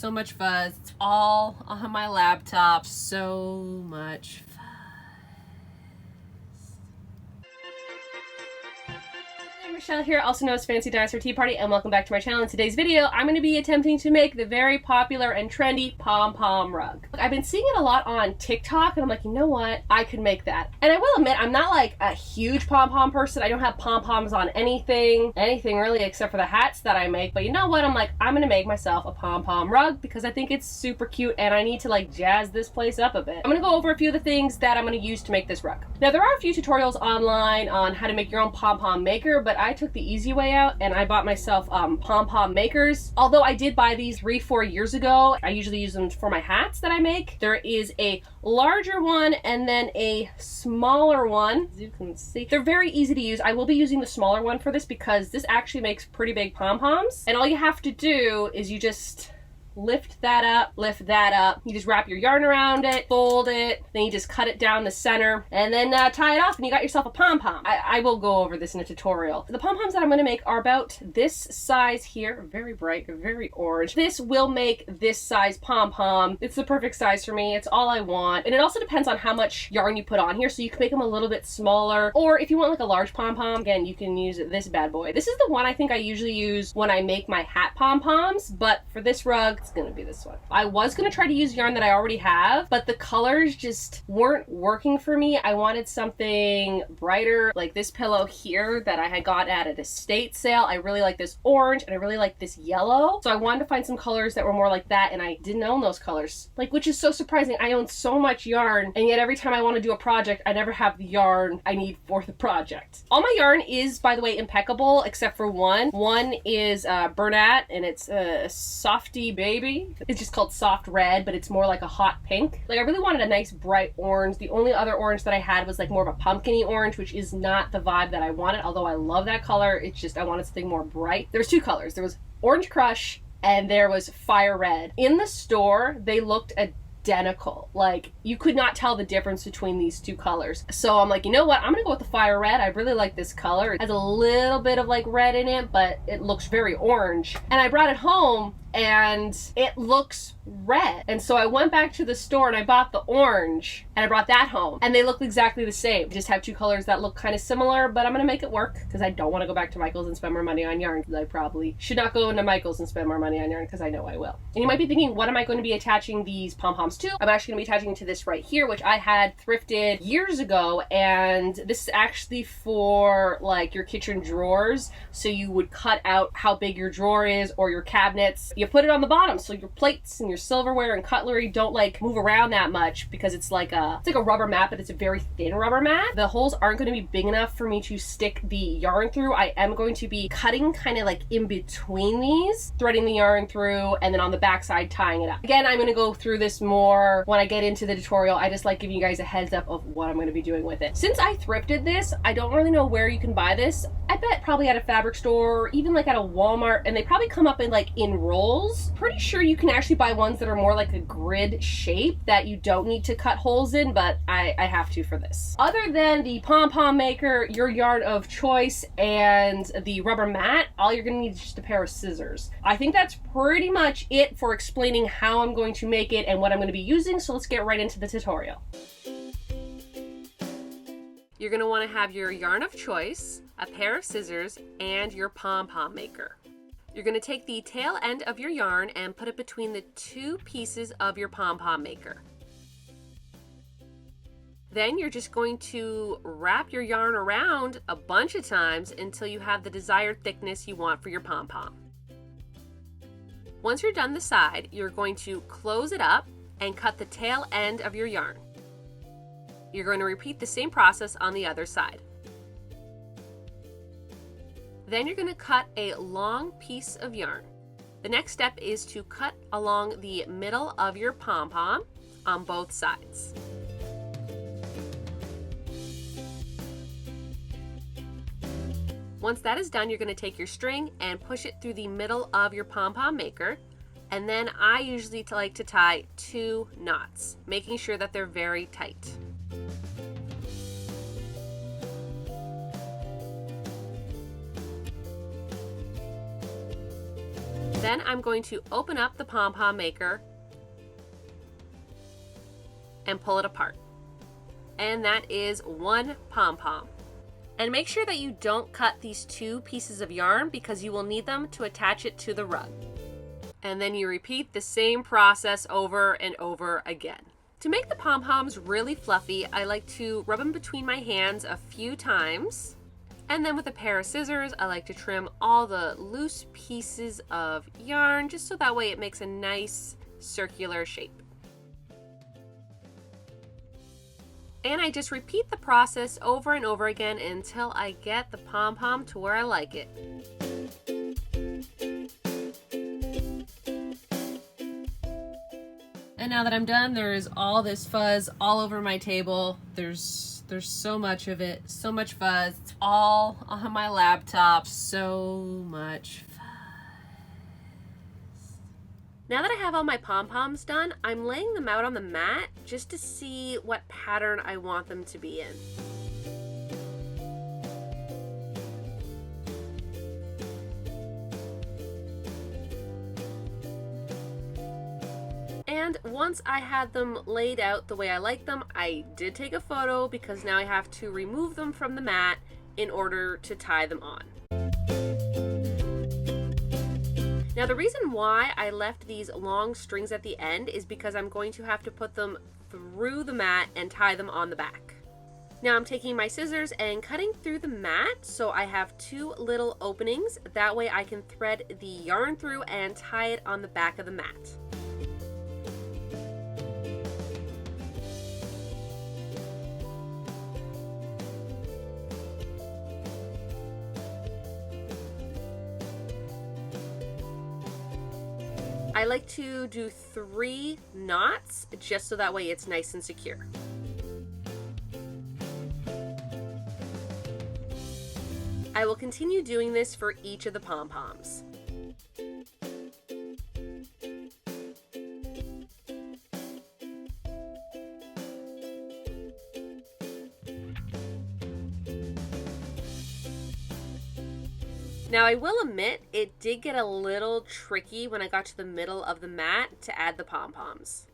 So much fuzz. It's all on my laptop. So much fuzz. Michelle here, also known as fancydinotparty, and welcome back to my channel. In today's video, I'm going to be attempting to make the very popular and trendy pom-pom rug. I've been seeing it a lot on TikTok, and I'm like, you know what? I could make that. And I will admit, I'm not like a huge pom-pom person. I don't have pom-poms on anything really, except for the hats that I make. But you know what? I'm like, I'm going to make myself a pom-pom rug because I think it's super cute, and I need to like jazz this place up a bit. I'm going to go over a few of the things that I'm going to use to make this rug. Now, there are a few tutorials online on how to make your own pom-pom maker, but I took the easy way out and I bought myself pom-pom makers. Although I did buy these 3-4 years ago, I usually use them for my hats that I make. There is a larger one and then a smaller one. As you can see, they're very easy to use. I will be using the smaller one for this because this actually makes pretty big pom-poms. And all you have to do is you just lift that up, you just wrap your yarn around it, fold it, then you just cut it down the center, and then tie it off, and you got yourself a pom-pom. I will go over this in a tutorial. The pom-poms that I'm going to make are about this size here, very bright, very orange. This will make this size pom-pom. It's the perfect size for me. It's all I want. And it also depends on how much yarn you put on here, so you can make them a little bit smaller, or if you want like a large pom-pom, again, you can use this bad boy. This is the one I think I usually use when I make my hat pom-poms, but for this rug, it's gonna be this one. I was gonna try to use yarn that I already have, but the colors just weren't working for me. I wanted something brighter, like this pillow here that I had got at an estate sale. I really like this orange and I really like this yellow. So I wanted to find some colors that were more like that, and I didn't own those colors. Like, which is so surprising. I own so much yarn, and yet every time I want to do a project, I never have the yarn I need for the project. All my yarn is, by the way, Impeccable, except for one. One is Bernat, and it's a softee baby. It's just called soft red, but it's more like a hot pink. Like, I really wanted a nice bright orange. The only other orange that I had was like more of a pumpkin-y orange, which is not the vibe that I wanted, although I love that color. It's just I wanted something more bright. There was two colors. There was Orange Crush and there was Fire Red. In the store, they looked identical. Like, you could not tell the difference between these two colors. So I'm like, you know what? I'm gonna go with the Fire Red. I really like this color. It has a little bit of like red in it, but it looks very orange. And I brought it home and it looks red. And so I went back to the store and I bought the orange and I brought that home, and they look exactly the same. Just have two colors that look kind of similar, but I'm gonna make it work because I don't want to go back to Michael's and spend more money on yarn, because I probably should not go into Michael's and spend more money on yarn, because I know I will. And you might be thinking, what am I going to be attaching these pom-poms to? I'm actually going to be attaching to this right here, which I had thrifted years ago, and this is actually for like your kitchen drawers. So you would cut out how big your drawer is or your cabinets. You put it on the bottom so your plates and your silverware and cutlery don't like move around that much, because it's like a rubber mat, but it's a very thin rubber mat. The holes aren't going to be big enough for me to stick the yarn through. I am going to be cutting kind of like in between these, threading the yarn through, and then on the back side tying it up. Again, I'm going to go through this more when I get into the tutorial. I just like giving you guys a heads up of what I'm going to be doing with it. Since I thrifted this, I don't really know where you can buy this. I bet probably at a fabric store, or even like at a Walmart, and they probably come up in rolls. Pretty sure you can actually buy ones that are more like a grid shape that you don't need to cut holes in, but I have to for this. Other than the pom-pom maker, your yarn of choice, and the rubber mat, all you're gonna need is just a pair of scissors. I think that's pretty much it for explaining how I'm going to make it and what I'm going to be using, so let's get right into the tutorial. You're going to want to have your yarn of choice, a pair of scissors, and your pom-pom maker. You're going to take the tail end of your yarn and put it between the two pieces of your pom-pom maker. Then you're just going to wrap your yarn around a bunch of times until you have the desired thickness you want for your pom-pom. Once you're done the side, you're going to close it up and cut the tail end of your yarn. You're going to repeat the same process on the other side. Then you're going to cut a long piece of yarn. The next step is to cut along the middle of your pom-pom on both sides. Once that is done, you're going to take your string and push it through the middle of your pom-pom maker, and then I usually like to tie 2 knots, making sure that they're very tight. Then I'm going to open up the pom-pom maker and pull it apart. And that is one pom-pom. And make sure that you don't cut these two pieces of yarn because you will need them to attach it to the rug. And then you repeat the same process over and over again. To make the pom-poms really fluffy, I like to rub them between my hands a few times. And then with a pair of scissors, I like to trim all the loose pieces of yarn just so that way it makes a nice circular shape. And I just repeat the process over and over again until I get the pom-pom to where I like it. And now that I'm done, there's all this fuzz all over my table. There's so much of it, so much fuzz. It's all on my laptop. So much fuzz. Now that I have all my pom-poms done, I'm laying them out on the mat just to see what pattern I want them to be in. And once I had them laid out the way I like them, I did take a photo because now I have to remove them from the mat in order to tie them on. Now the reason why I left these long strings at the end is because I'm going to have to put them through the mat and tie them on the back. Now I'm taking my scissors and cutting through the mat so I have two little openings. That way I can thread the yarn through and tie it on the back of the mat. I like to do 3 knots just so that way it's nice and secure. I will continue doing this for each of the pom-poms. Now I will admit, it did get a little tricky when I got to the middle of the mat to add the pom-poms.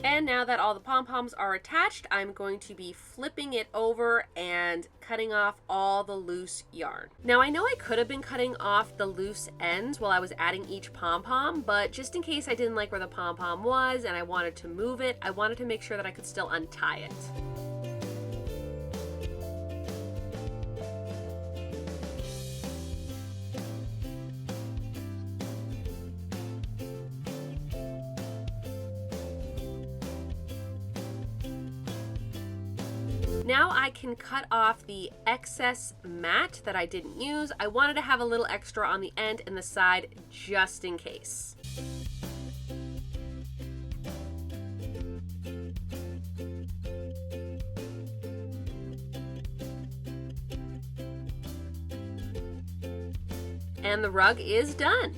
And now that all the pom-poms are attached, I'm going to be flipping it over and cutting off all the loose yarn. Now I know I could have been cutting off the loose ends while I was adding each pom-pom, but just in case I didn't like where the pom-pom was and I wanted to move it, I wanted to make sure that I could still untie it. Now I can cut off the excess mat that I didn't use. I wanted to have a little extra on the end and the side just in case. And the rug is done.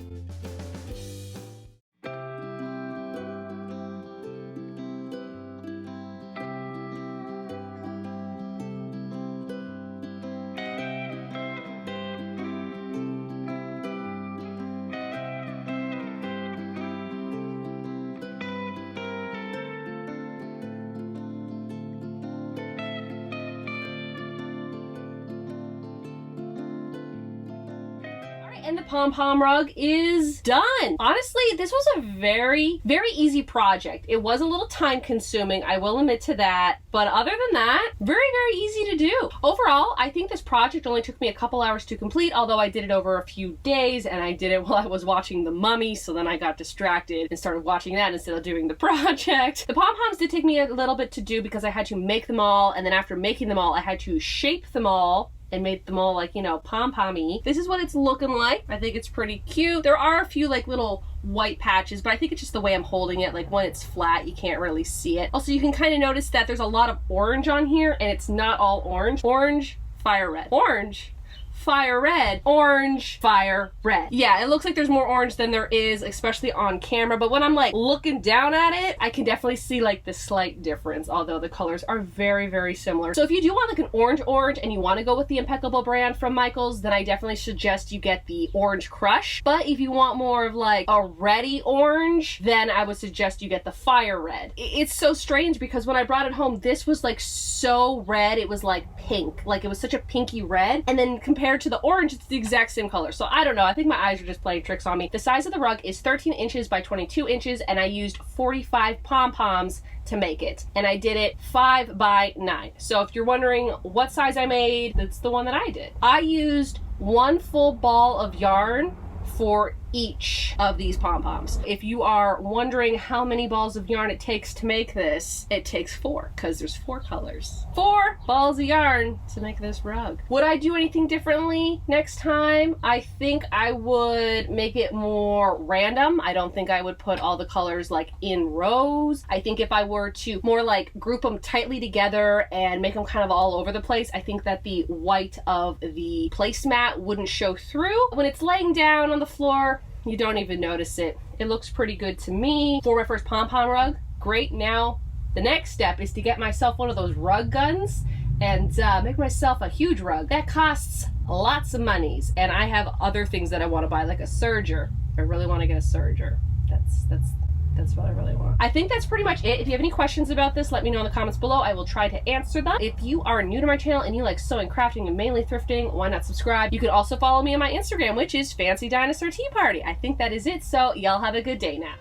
And the pom-pom rug is done. Honestly, this was a very, very easy project. It was a little time consuming, I will admit to that. But other than that, very, very easy to do. Overall, I think this project only took me a couple hours to complete, although I did it over a few days and I did it while I was watching The Mummy, so then I got distracted and started watching that instead of doing the project. The pom-poms did take me a little bit to do because I had to make them all, and then after making them all, I had to shape them all and made them all like, you know, pom-pom-y. This is what it's looking like. I think it's pretty cute. There are a few like little white patches, but I think it's just the way I'm holding it. Like when it's flat, you can't really see it. Also, you can kind of notice that there's a lot of orange on here and it's not all orange. Orange, fire red. Orange, fire red, orange, fire red. Yeah, it looks like there's more orange than there is, especially on camera, but when I'm like looking down at it, I can definitely see like the slight difference, although the colors are very, very similar. So if you do want like an orange and you want to go with the Impeccable brand from Michaels, then I definitely suggest you get the Orange Crush. But if you want more of like a reddy orange, then I would suggest you get the fire red. It's so strange because when I brought it home, this was like so red, it was like pink, like it was such a pinky red, and then compared to the orange, it's the exact same color. So I don't know, I think my eyes are just playing tricks on me. The size of the rug is 13 inches by 22 inches, and I used 45 pom-poms to make it, and I did it 5 by 9. So if you're wondering what size I made, that's the one that I did. I used 1 full ball of yarn for each of these pom-poms. If you are wondering how many balls of yarn it takes to make this, it takes 4, because there's 4 colors. 4 balls of yarn to make this rug. Would I do anything differently next time? I think I would make it more random. I don't think I would put all the colors like in rows. I think if I were to more like group them tightly together and make them kind of all over the place, I think that the white of the placemat wouldn't show through. When it's laying down on the floor, you don't even notice it. It looks pretty good to me. For my first pom-pom rug, great. Now, the next step is to get myself one of those rug guns and make myself a huge rug. That costs lots of monies, and I have other things that I want to buy, like a serger. I really want to get a serger. That's what I really want. I think that's pretty much it. If you have any questions about this, let me know in the comments below. I will try to answer them. If you are new to my channel and you like sewing, crafting, and mainly thrifting, why not subscribe? You could also follow me on my Instagram, which is fancydinoparty. I think that is it, so y'all have a good day now.